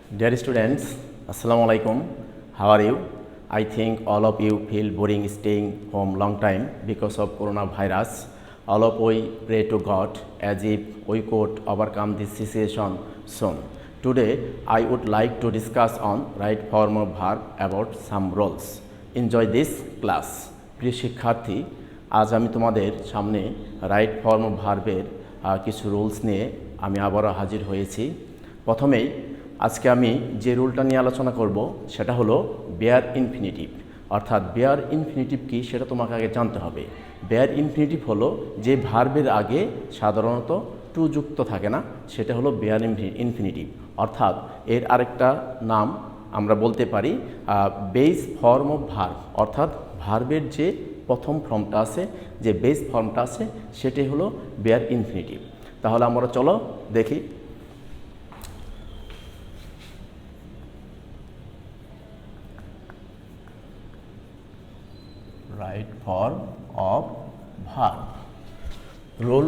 Dear students, Assalamu alaikum. How are you? I think all of you feel boring staying home long time because of coronavirus. All of we pray to God as if we could overcome this situation soon. Today, I would like to discuss on right form of verb about some rules. Enjoy this class. প্রিয় শিক্ষার্থী, আজ আমি তোমাদের সামনে right form of ভার্বের কিছু rules নিয়ে আমি আবারও হাজির হয়েছি। প্রথমেই আজকে আমি যে রুলটা নিয়ে আলোচনা করব সেটা হলো বেয়ার ইনফিনিটিভ। অর্থাৎ বেয়ার ইনফিনিটিভ কি সেটা তোমাকে আগে জানতে হবে। বেয়ার ইনফিনিটিভ হলো যে ভার্বের আগে সাধারণত টু যুক্ত থাকে না, সেটা হলো বেয়ার ইনফিনিটিভ। অর্থাৎ এর আরেকটা নাম আমরা বলতে পারি বেস ফর্ম অফ ভার্ব। অর্থাৎ ভার্বের যে প্রথম ফর্মটা আছে, যে বেস ফর্মটা আছে, সেটাই হলো বেয়ার ইনফিনিটিভ। তাহলে আমরা চলো দেখি। Right form of verb. Rule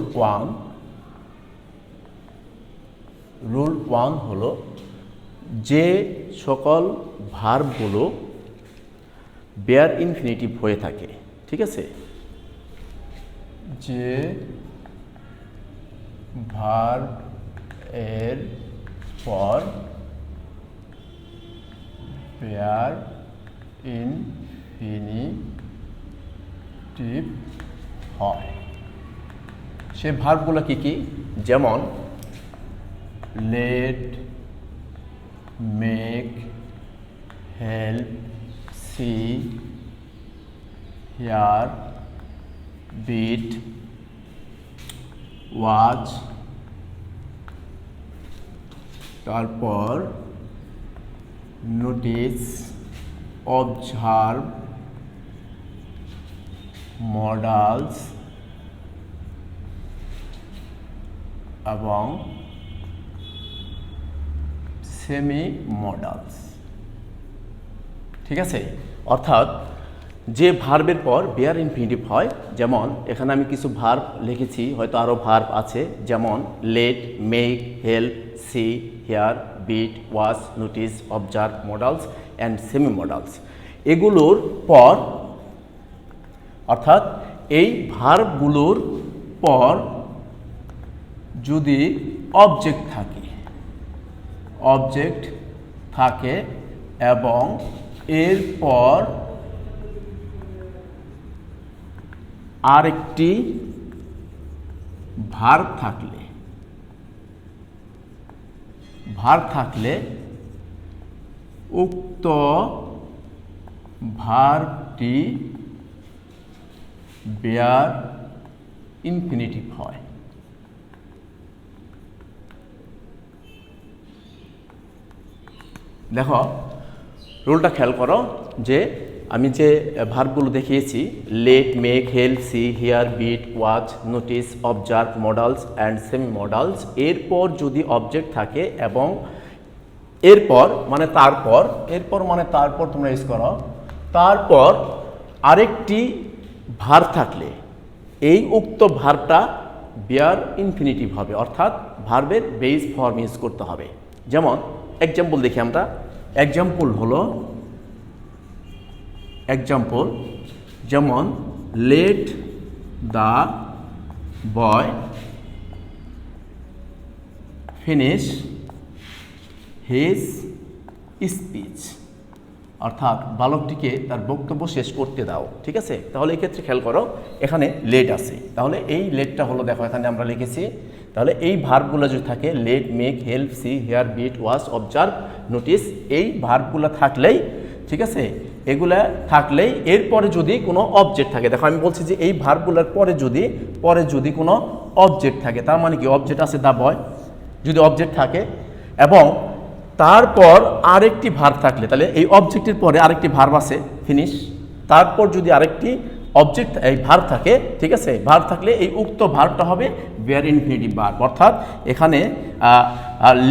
one হলো যে সকল ভার্বগুলো বেয়ার ইনফিনিটিভ হয়ে থাকে, ঠিক আছে, যে ভার্ব এর পর বেয়ার ইনফিনিটিভ হয় সে ভার্বগুলো কি কি? যেমন let, make, help, see, hear, bid, watch, তারপর নোটিস, অবজার্ভ, মডালস এবং সেমি মডালস, ঠিক আছে। অর্থাৎ যে ভার্বের পর বেয়ার ইনফিনিটিভ হয়, যেমন এখানে আমি কিছু ভার্ব লিখেছি, হয়তো আরও ভার্ব আছে, যেমন let, make, help, see, hear, bid, watch, notice, observe, modals and semi modals. এগুলোর পর, অর্থাৎ এই ভার্বগুলোর পর যদি অবজেক্ট থাকে এবং এরপর আরেকটি ভার্ব থাকলে উক্ত ভার্বটি বেয়ার ইনফিনিটিভ হয়। দেখো, রুলটা খেয়াল করো যে আমি যে ভার্বগুলো দেখিয়েছি, let, make, help, see, hear, bid, watch, notice, observe, modals and semi modals, এরপর যদি অবজেক্ট থাকে এবং এরপর মানে তারপর তোমরা ইউজ করো, তারপর আরেকটি ভার্ব থাকলে এই উক্ত ভার্বটা বেয়ার ইনফিনিটিভ হবে। অর্থাৎ ভার্বের বেস ফর্ম ইউজ করতে হবে। যেমন এক্সাম্পল দেখি আমরা। এক্সাম্পল যেমন let the boy finish his speech. অর্থাৎ বালকটিকে তার বক্তব্য শেষ করতে দাও, ঠিক আছে। তাহলে এই ক্ষেত্রে খেয়াল করো, এখানে লেট আছে, তাহলে এই লেটটা হলো, দেখো এখানে আমরা লিখেছি, তাহলে এই ভার্বগুলো যদি থাকে, let, make, help, see, hear, bid, watch, observe, notice, এই ভার্বগুলো থাকলেই, ঠিক আছে, এগুলা থাকলেই এরপরে যদি কোনো অবজেক্ট থাকে, দেখো আমি বলছি যে এই ভার্বগুলোর পরে যদি কোনো অবজেক্ট থাকে, তার মানে কি অবজেক্ট আছে দ্য বয়, যদি অবজেক্ট থাকে এবং তারপর আরেকটি ভার্ব থাকলে, তাহলে এই অবজেক্টের পরে আরেকটি ভার্ব আছে ফিনিশ, তারপর যদি আরেকটি অবজেক্ট এই ভার্ব থাকে, ঠিক আছে, ভার্ব থাকলে এই উক্ত ভার্বটা হবে বেয়ার ইনফিনিটিভ ভার্ব। অর্থাৎ এখানে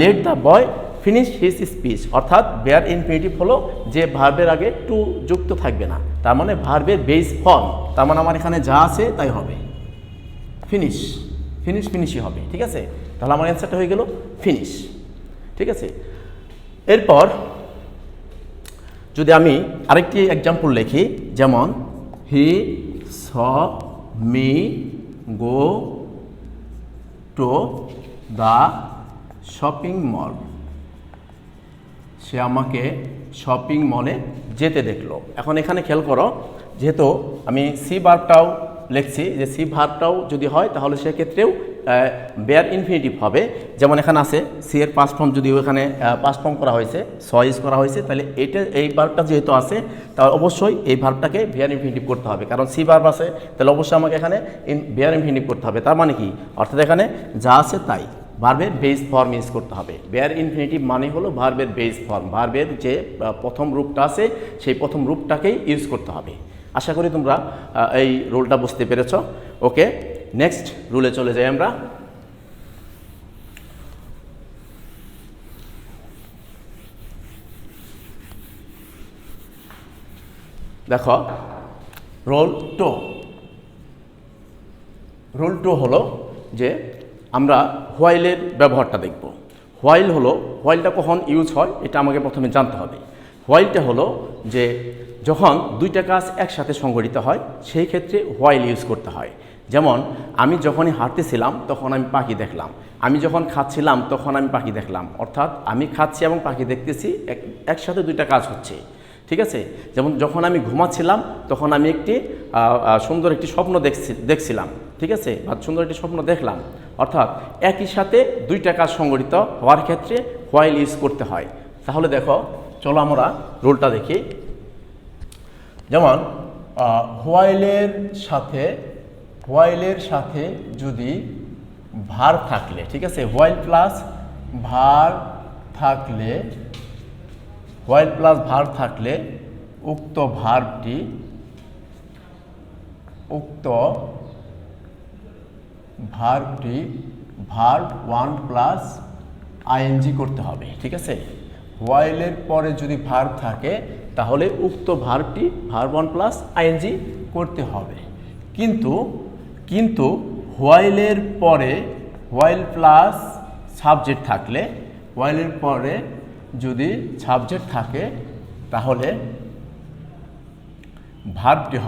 let the boy finish his speech, অর্থাৎ বেয়ার ইনফিনিটিভ হলো যে ভার্বের আগে টু যুক্ত থাকবে না, তার মানে ভার্বের বেস ফর্ম, তার মানে আমার এখানে যা আছে তাই হবে, ফিনিশই হবে, ঠিক আছে। তাহলে আমার অ্যান্সারটা হয়ে গেল ফিনিশ, ঠিক আছে। এরপর যদি আমি আরেকটি এক্সাম্পল লিখি, যেমন he saw me go to the shopping mall. সে আমাকে শপিং মলে যেতে দেখলো। এখন এখানে খেয়াল করো, যেহেতু আমি সি ভার্বটাও লিখছি, যে সি ভার্বটাও যদি হয় তাহলে সেক্ষেত্রেও বেয়ার ইনফিনিটিভ হবে। যেমন এখানে আছে সি এর পাস্ট ফর্ম, যদি ওখানে পাস্ট ফর্ম করা হয়েছে, ইউজ করা হয়েছে, তাহলে এই ভার্বটা যেহেতু আছে তাহলে অবশ্যই এই ভার্বটাকে বেয়ার ইনফিনিটিভ করতে হবে, কারণ সি ভার্ব আছে, তাহলে অবশ্যই আমাকে এখানে বেয়ার ইনফিনিটিভ করতে হবে। তার মানে কি, অর্থাৎ এখানে যা আছে তাই ভার্বের বেস ফর্ম ইউজ করতে হবে। বেয়ার ইনফিনিটিভ মানে হলো ভার্বের বেস ফর্ম, ভার্বের যে প্রথম রূপটা আছে সেই প্রথম রূপটাকেই ইউজ করতে হবে। আশা করি তোমরা এই রুলটা বুঝতে পেরেছ। ওকে, নেক্সট রুলে চলে যাই আমরা। দেখো রুল 2। রুল 2 হলো যে আমরা হোয়াইলের ব্যবহারটা দেখব। হোয়াইল হলো, হোয়াইলটা কখন ইউজ হয় এটা আমাকে প্রথমে জানতে হবে। হোয়াইলটা হলো যে যখন দুইটা কাজ একসাথে সংঘটিত হয় সেই ক্ষেত্রে হোয়াইল ইউজ করতে হয়। যেমন আমি যখনই হাঁটতেছিলাম তখন আমি পাখি দেখলাম, আমি যখন খাচ্ছিলাম তখন আমি পাখি দেখলাম, অর্থাৎ আমি খাচ্ছি এবং পাখি দেখতেছি, একসাথে দুইটা কাজ হচ্ছে। ঠিক আছে, যেমন যখন আমি ঘুমাচ্ছিলাম তখন আমি একটি সুন্দর একটি স্বপ্ন দেখছিলাম, ঠিক আছে, বা সুন্দর একটি স্বপ্ন দেখলাম, অর্থাৎ একই সাথে দুইটা কাজ সংঘটিত হওয়ার ক্ষেত্রে হোয়াইল ইউজ করতে হয়। তাহলে দেখো, চলো আমরা রুলটা দেখি। যেমন হোয়াইলের সাথে যদি ভার্ব থাকলে, ঠিক আছে, হোয়াইল প্লাস ভার্ব থাকলে উক্ত ভার্বটি ভার্ব 1 প্লাস আইএনজি করতে হবে। ঠিক আছে, হোয়াইলের পরে যদি ভার্ব থাকে তাহলে উক্ত ভার্বটি ভার্ব 1 প্লাস আইএনজি করতে হবে। কিন্তু হোয়াইলের পরে হোয়াইল প্লাস সাবজেক্ট থাকলে, হোয়াইলের পরে যদি সাবজেক্ট থাকে তাহলে ভার্বটি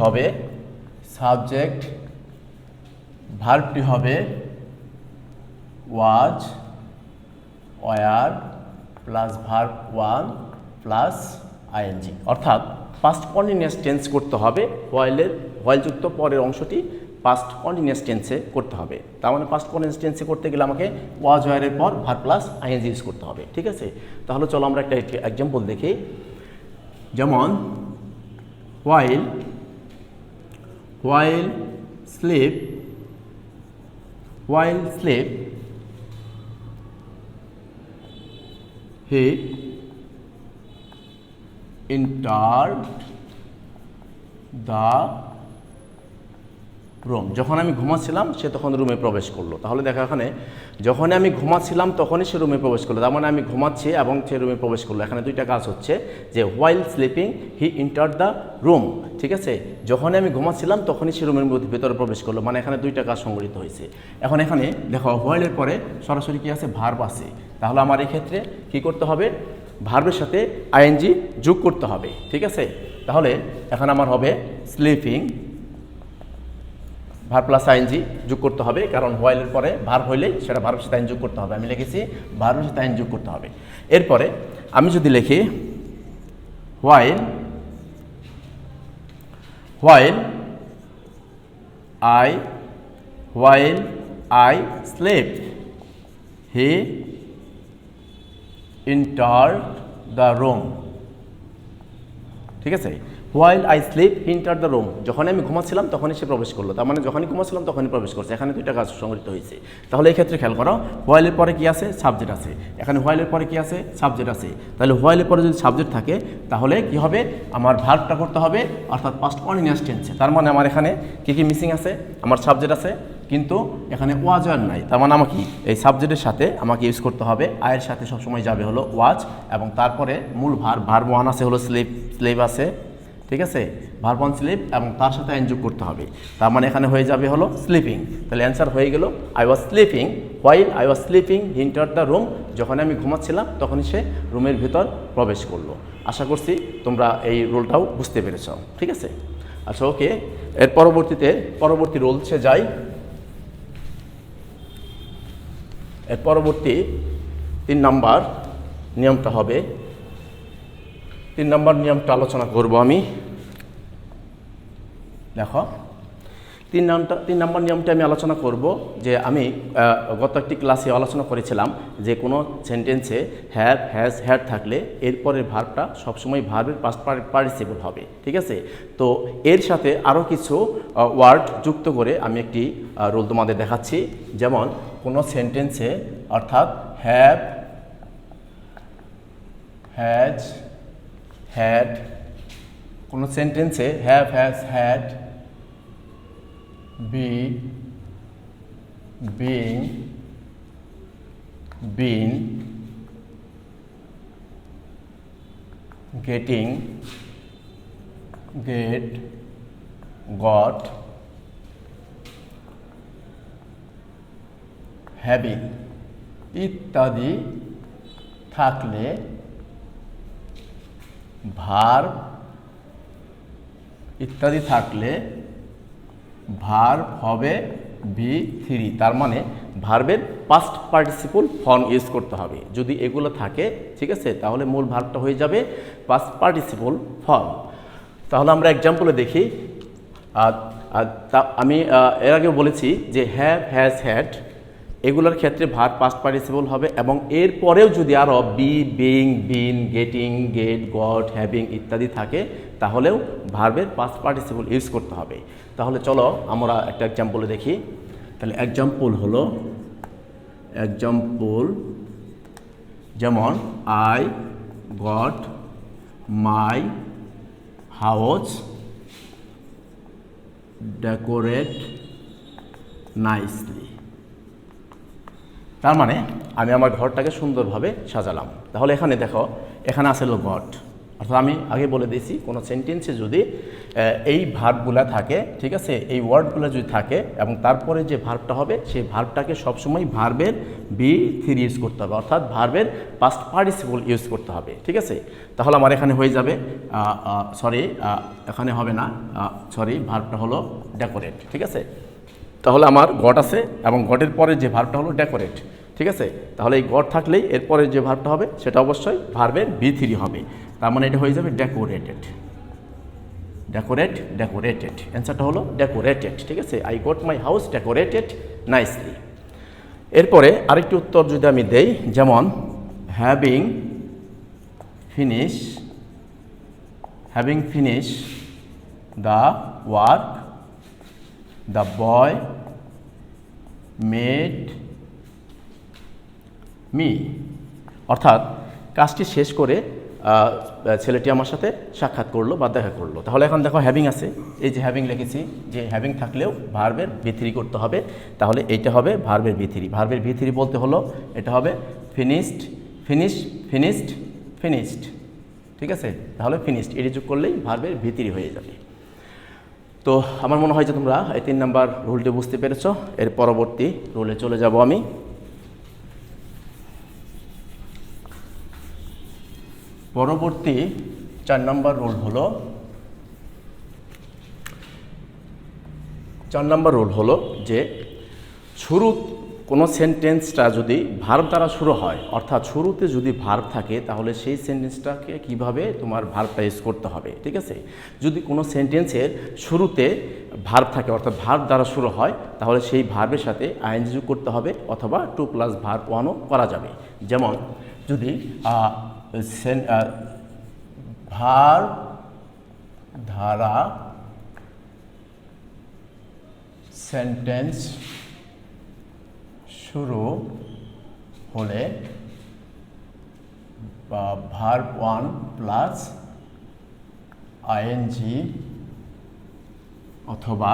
হবে সাবজেক্ট, ভার্বটি হবে was, were plus verb 1 plus ING, অর্থাৎ পাস্ট কন্টিনিউয়াস টেন্স করতে হবে। হোয়াইলযুক্ত পরের অংশটি পাস্ট কন্টিনিউয়াস টেন্সে করতে হবে। তার মানে পাস্ট কন্টিনিউয়াস টেন্সে করতে গেলে আমাকে ওয়াজ, ওয়ারের পর ভার্ব প্লাস আইএনজি ইউজ করতে হবে। ঠিক আছে, তাহলে চলো আমরা একটা এক্সাম্পল দেখি। যেমন while sleep he entered the room. যখন আমি ঘুমাচ্ছিলাম সে তখন রুমে প্রবেশ করলো। তাহলে দেখো এখানে যখন আমি ঘুমাচ্ছিলাম তখনই সে রুমে প্রবেশ করলো, তার মানে আমি ঘুমাচ্ছি এবং সে রুমে প্রবেশ করলো। এখানে দুইটা কাজ হচ্ছে, যে while sleeping he entered the room. ঠিক আছে, যখনই আমি ঘুমাচ্ছিলাম তখনই সে রুমের মধ্যে ভেতরে প্রবেশ করলো, মানে এখানে দুইটা কাজ সংঘটিত হয়েছে। এখন এখানে দেখো হোয়াইলের পরে সরাসরি কি আছে, ভার্ব আছে। তাহলে আমার এই ক্ষেত্রে কি করতে হবে, ভার্বের সাথে আইএনজি যোগ করতে হবে। ঠিক আছে, তাহলে এখন আমার হবে স্লিপিং, ভার্ব প্লাস আইএনজি যোগ করতে হবে, কারণ হোয়াইলের পরে ভার্ব হইলেই সেটা ভার্বের সাথে আইন যোগ করতে হবে। আমি লিখেছি ভার্বের সাথে আইন যোগ করতে হবে। এরপরে আমি যদি লিখি while I slept he entered the room। ঠিক আছে, while I sleep he entered the room, যখন আমি ঘুমাচ্ছিলাম তখনই সে প্রবেশ করলো, তার মানে যখনই ঘুমাচ্ছিলাম তখনই প্রবেশ করছে। এখানে দুইটা কাজ সংঘটিত হয়েছে। তাহলে এই ক্ষেত্রে খেয়াল করো, হোয়াইলের পরে কি আছে, সাবজেক্ট আছে। এখানে হোয়াইলের পরে কি আছে, সাবজেক্ট আছে। তাহলে হোয়াইলের পরে যদি সাবজেক্ট থাকে তাহলে কি হবে, আমার ভার্বটা করতে হবে, অর্থাৎ পাস্ট কন্টিনিউয়াস টেন্সে। তার মানে আমার এখানে কি মিসিং আছে, আমার সাবজেক্ট আছে কিন্তু এখানে ওয়াজ আর নাই। তার মানে আমাকে এই সাবজেক্টের সাথে আমাকে ইউজ করতে হবে, আয়ের সাথে সবসময় যাবে হলো ওয়াজ, এবং তারপরে মূল ভার্ব 1 আছে হলো স্লিপ আছে, ঠিক আছে, ভার্ব অন স্লিপ এবং তার সাথে আইন যোগ করতে হবে। তার মানে এখানে হয়ে যাবে হলো স্লিপিং। তাহলে অ্যান্সার হয়ে গেল I was sleeping while I was sleeping he entered the room. যখন আমি ঘুমাচ্ছিলাম তখনই সে রুমের ভিতর প্রবেশ করলো। আশা করছি তোমরা এই রোলটাও বুঝতে পেরেছ। ঠিক আছে, আচ্ছা ওকে। এর পরবর্তী রোলসে যাই। এর পরবর্তী 3 নাম্বার নিয়মটা হবে, 3 নাম্বার নিয়মটা আলোচনা করব আমি। দেখো 3 নাম্বার নিয়মটা আমি আলোচনা করব যে আমি গত একটি ক্লাসে আলোচনা করেছিলাম যে কোনো সেন্টেন্সে হ্যাভ, হ্যাজ, হ্যাড থাকলে এরপরের ভার্বটা সবসময় ভার্বের পাস্ট পার্টিসিপল হবে। ঠিক আছে, তো এর সাথে আরও কিছু ওয়ার্ড যুক্ত করে আমি একটি রুল তোমাদের দেখাচ্ছি। যেমন কোনো সেন্টেন্সে অর্থাৎ হ্যাভ, হ্যাজ, হ্যাড, কোনো সেন্টেন্সে have, has, had, be, being, been, getting, get, got, having ইত্যাদি থাকলে ভার্ব, ইত্যাদি থাকলে ভার্ব হবে V3। তার মানে ভার্বের পাস্ট পার্টিসিপল ফর্ম ইউজ করতে হবে। যদি এগুলো থাকে, ঠিক আছে, তাহলে মূল ভার্বটা হয়ে যাবে পাস্ট পার্টিসিপল ফর্ম। তাহলে আমরা এক্সাম্পলে দেখি। আমি এর আগেও বলেছি যে হ্যাভ, হ্যাজ, হ্যাড এগুলোর ক্ষেত্রে ভার্ব পাস্ট পার্টিসিপল হবে এবং এর পরেও যদি আরও বি, বিং, বিন, গেটিং, গেট, গট, হ্যাভিং ইত্যাদি থাকে তাহলেও ভার্বের পাস্ট পার্টিসিপল ইউজ করতে হবে। তাহলে চলো আমরা একটা এক্সাম্পলে দেখি। তাহলে এক্সাম্পল হলো, এক্সাম্পল যেমন I got my house decorate nicely. তার মানে আমি আমার ঘরটাকে সুন্দরভাবে সাজালাম। তাহলে এখানে দেখো, এখানে আছে হলো গট, অর্থাৎ আমি আগে বলে দিয়েছি কোনো সেন্টেন্সে যদি এই ভার্বগুলো থাকে, ঠিক আছে, এই ওয়ার্ডগুলো যদি থাকে এবং তারপরে যে ভার্বটা হবে সেই ভার্বটাকে সবসময় ভার্বের V3 ইউজ করতে হবে, অর্থাৎ ভার্বের পাস্ট পার্টিসিপল ইউজ করতে হবে। ঠিক আছে, তাহলে আমার এখানে হয়ে যাবে, এখানে হবে না, ভার্বটা হলো ডেকোরেট। ঠিক আছে, তাহলে আমার গট আছে এবং গটের পরে যে ভার্বটা হলো ডেকোরেট। ঠিক আছে, তাহলে এই গট থাকলেই এরপরে যে ভার্বটা হবে সেটা অবশ্যই ভার্বের V3 হবে। তার মানে এটা হয়ে যাবে ডেকোরেটেড, ডেকোরেট, ডেকোরেটেড। অ্যান্সারটা হলো ডেকোরেটেড। ঠিক আছে, I got my house decorated nicely. এরপরে আরেকটি উত্তর যদি আমি দেই, যেমন having finish, having finish the work the boy made me. অর্থাৎ কাজটি শেষ করে ছেলেটি আমার সাথে সাক্ষাৎ করলো বা দেখা করলো। তাহলে এখন দেখো হ্যাভিং আছে, এই যে হ্যাভিং লিখেছি, যে হ্যাভিং থাকলেও ভার্বের V3 করতে হবে। তাহলে এইটা হবে ভার্বের V3। ভার্বের V3 বলতে হলো এটা হবে ফিনিশড, ফিনিশ, ফিনিশড, ফিনিশড। ঠিক আছে, তাহলে ফিনিশড এটি যোগ করলেই ভার্বের V3 হয়ে যাবে। তো আমার মনে হয় যে তোমরা এই 3 নাম্বার রুলটি বুঝতে পেরেছো। এর পরবর্তী রুলে চলে যাব আমি। পরবর্তী 4 নম্বর রুল হলো, 4 নম্বর রুল হলো যে শুরু কোনো সেন্টেন্সটা যদি ভার্ব দ্বারা শুরু হয়, অর্থাৎ শুরুতে যদি ভার্ব থাকে তাহলে সেই সেন্টেন্সটাকে কিভাবে তোমার ভার্বটা ইউজ করতে হবে। ঠিক আছে, যদি কোনো সেন্টেন্সের শুরুতে ভার্ব থাকে অর্থাৎ ভার্ব দ্বারা শুরু হয় তাহলে সেই ভার্বের সাথে আইএনজি যোগ করতে হবে অথবা 2 + ভার্ব 1ও করা যাবে। যেমন যদি ভার্ব দ্বারা সেন্টেন্স শুরু হলে বা ভার্ব 1 + আইএনজি অথবা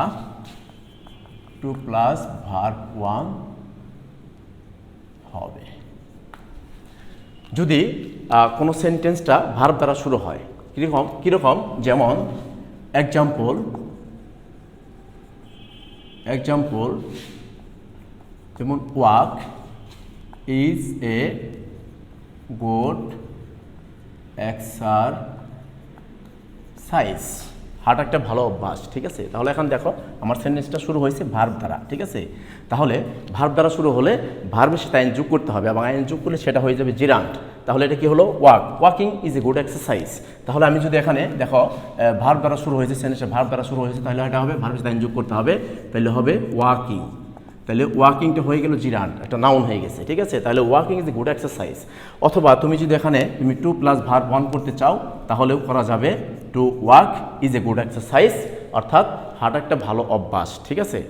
2 + ভার্ব 1 হবে। যদি কোনো সেন্টেন্সটা ভার্ব দ্বারা শুরু হয় কীরকম যেমন এক্সাম্পল যেমন walk is a good exercise. হাঁটা একটা ভালো অভ্যাস, ঠিক আছে। তাহলে এখন দেখো আমার সেন্টেন্সটা শুরু হয়েছে ভার্ব দ্বারা, ঠিক আছে। তাহলে ভার্ব দ্বারা শুরু হলে ভার্বের সাথে আইন যোগ করতে হবে এবং আইন যোগ করলে সেটা হয়ে যাবে জিরান্ট। তাহলে এটা কি হলো? Walking is a good exercise. তাহলে আমি যদি এখানে দেখো ভার্ব দ্বারা শুরু হয়েছে, সেন্টেন্সটা ভার্ব দ্বারা শুরু হয়েছে, তাহলে এটা হবে ভার্বের সাথে আইন যোগ করতে হবে, তাহলে হবে ওয়াকিং। তাহলে ওয়াকিংটা হয়ে গেল জিরান্ট, একটা নাউন হয়ে গেছে, ঠিক আছে। তাহলে walking is a good exercise. অথবা তুমি যদি এখানে তুমি 2 + ভার্ব 1 করতে চাও তাহলেও করা যাবে, to walk is a good exercise, অর্থাৎ হাঁটা একটা ভালো অভ্যাস, ঠিক আছে।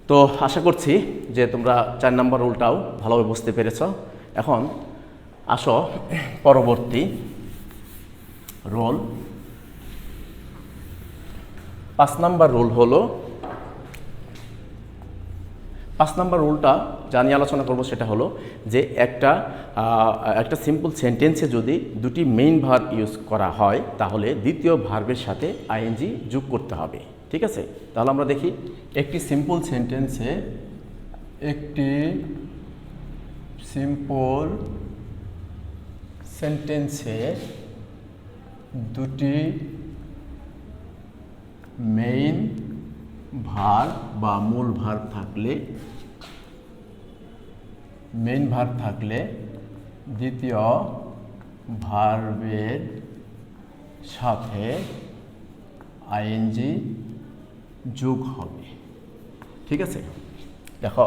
তো আশা করছি যে তোমরা 4 নম্বর রুলটাও ভালোভাবে বুঝতে পেরেছ। এখন আসো পরবর্তী রুল। 5 নম্বর রুল হলো, 5 নম্বর রুলটা যা নিয়ে আলোচনা করব সেটা হলো যে একটা সিম্পল সেন্টেন্সে যদি দুটি মেইন ভার্ব ইউজ করা হয় তাহলে দ্বিতীয় ভার্বের সাথে আইএনজি যোগ করতে হবে, ঠিক আছে। তাহলে আমরা দেখি একটি সিম্পল সেন্টেন্সে দুটি মেইন ভার্ব বা মূল ভার্ব থাকলে দ্বিতীয় ভার্বের সাথে আইএনজি যোগ হবে, ঠিক আছে। দেখো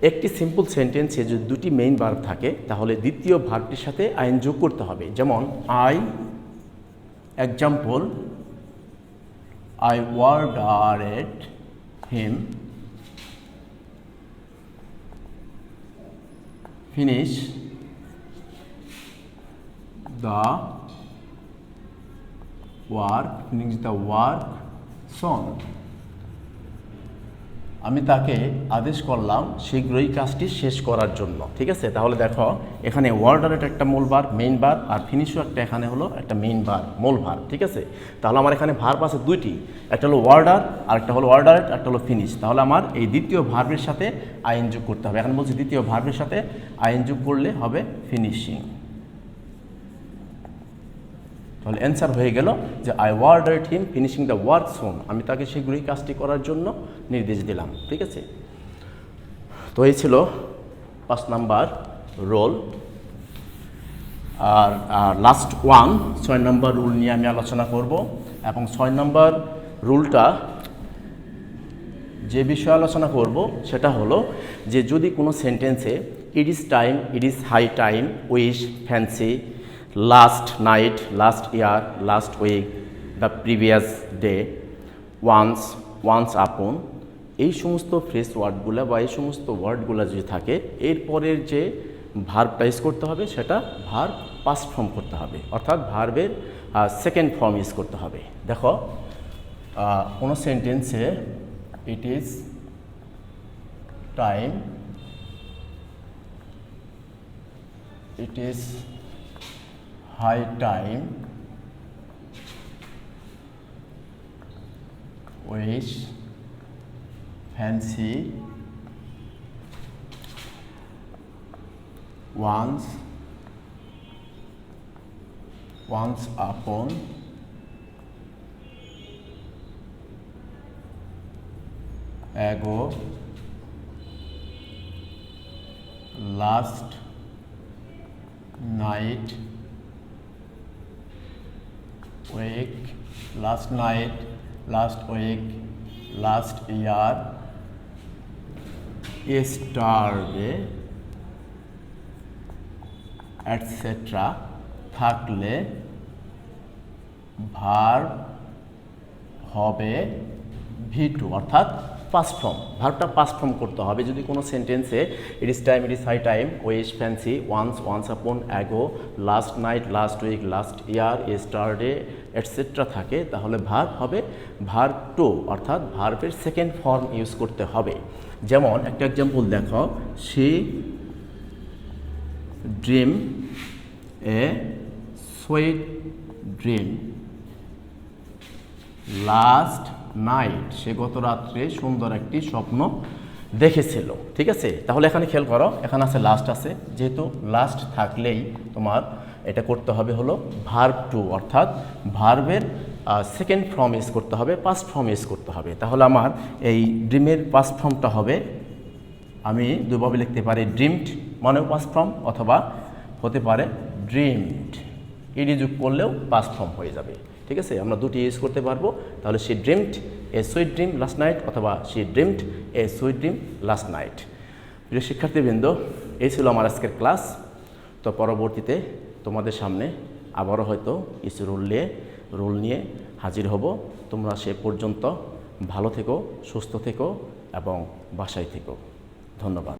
একটি সিম্পল সেন্টেন্সে যদি দুটি মেইন ভার্ব থাকে তাহলে দ্বিতীয় ভার্বটির সাথে আইএন যোগ করতে হবে। যেমন example I ordered him finish the work soon. আমি তাকে আদেশ করলাম শীঘ্রই কাজটি শেষ করার জন্য, ঠিক আছে। তাহলে দেখো এখানে ওয়ার্ডারেট একটা মূল ভার্ব, মেইন ভার্ব, আর ফিনিশও একটা এখানে হলো একটা মেইন ভার্ব, মূল ভার্ব, ঠিক আছে। তাহলে আমার এখানে ভার্ব আছে দুইটি, একটা হলো ওয়ার্ডার আর একটা হলো ওয়ার্ডারেট, একটা হলো ফিনিশ। তাহলে আমার এই দ্বিতীয় ভার্বের সাথে আইন যোগ করতে হবে। এখন বলছি দ্বিতীয় ভার্বের সাথে আইন যোগ করলে হবে ফিনিশিং। তাহলে অ্যান্সার হয়ে গেল যে I ordered him finishing the work soon. আমি তাকে শীঘ্রই কাজটি করার জন্য নির্দেশ দিলাম, ঠিক আছে। তো এই ছিল 5 নাম্বার রোল। আর লাস্ট 6 নম্বর রুল নিয়ে আমি আলোচনা করব। এবং 6 নম্বর রুলটা যে বিষয়ে আলোচনা করব সেটা হলো যে যদি কোনো সেন্টেন্সে it is time, it is high time, wish, fancy, last night, last year, last week, the previous day, once upon, এই সমস্ত ফ্রেজ ওয়ার্ডগুলো বা এই সমস্ত ওয়ার্ডগুলো যদি থাকে এরপরের যে ভার্বটা ইউজ করতে হবে সেটা ভার্ব পাস্ট ফর্ম করতে হবে, অর্থাৎ ভার্বের সেকেন্ড ফর্ম ইউজ করতে হবে। দেখো কোনো সেন্টেন্সে it is time, it is high time, wish, fancy, once upon, ago, last night, week, last night, last week, last year, yesterday, etc. থাকলে ভার্ব হবে V2, অর্থাৎ পাস্ট ফর্ম। ভার্বটা পাস্ট ফর্ম করতে হবে। যদি কোনো সেন্টেন্সে it is time, it is high time, wish, fancy, once upon, ago, last night, last week, last year, yesterday etcetera থাকে তাহলে ভার্ব হবে ভার্ব টু, অর্থাৎ ভার্বের সেকেন্ড ফর্ম ইউজ করতে হবে। যেমন একটা এক্সাম্পল দেখো, she dream a sweet dream last night, সে গত রাত্রে সুন্দর একটি স্বপ্ন দেখেছিল। ঠিক আছে, তাহলে এখানে খেয়াল করো, এখানে আছে লাস্ট আছে, যেহেতু লাস্ট থাকলেই তোমার এটা করতে হবে হলো ভার্ব টু, অর্থাৎ ভার্বের সেকেন্ড ফর্ম ইউজ করতে হবে, পাস্ট ফর্ম ইউজ করতে হবে। তাহলে আমার এই ড্রিমের পাস্ট ফর্মটা হবে, আমি দুভাবে লিখতে পারি, ড্রিমড মানেও পাস্ট ফর্ম, অথবা হতে পারে ড্রিমড, ইডি যোগ করলেও পাস্ট ফর্ম হয়ে যাবে। ঠিক আছে, আমরা দুটি ইউজ করতে পারবো। তাহলে she dreamed a sweet dream last night, অথবা she dreamed a sweet dream last night. প্রিয় শিক্ষার্থীবৃন্দ, এই ছিল আমার আজকের ক্লাস। তো পরবর্তীতে তোমাদের সামনে আবারও হয়তো কিছু রুল নিয়ে হাজির হব। তোমরা সে পর্যন্ত ভালো থেকো, সুস্থ থেকো এবং বাসায় থেকো। ধন্যবাদ।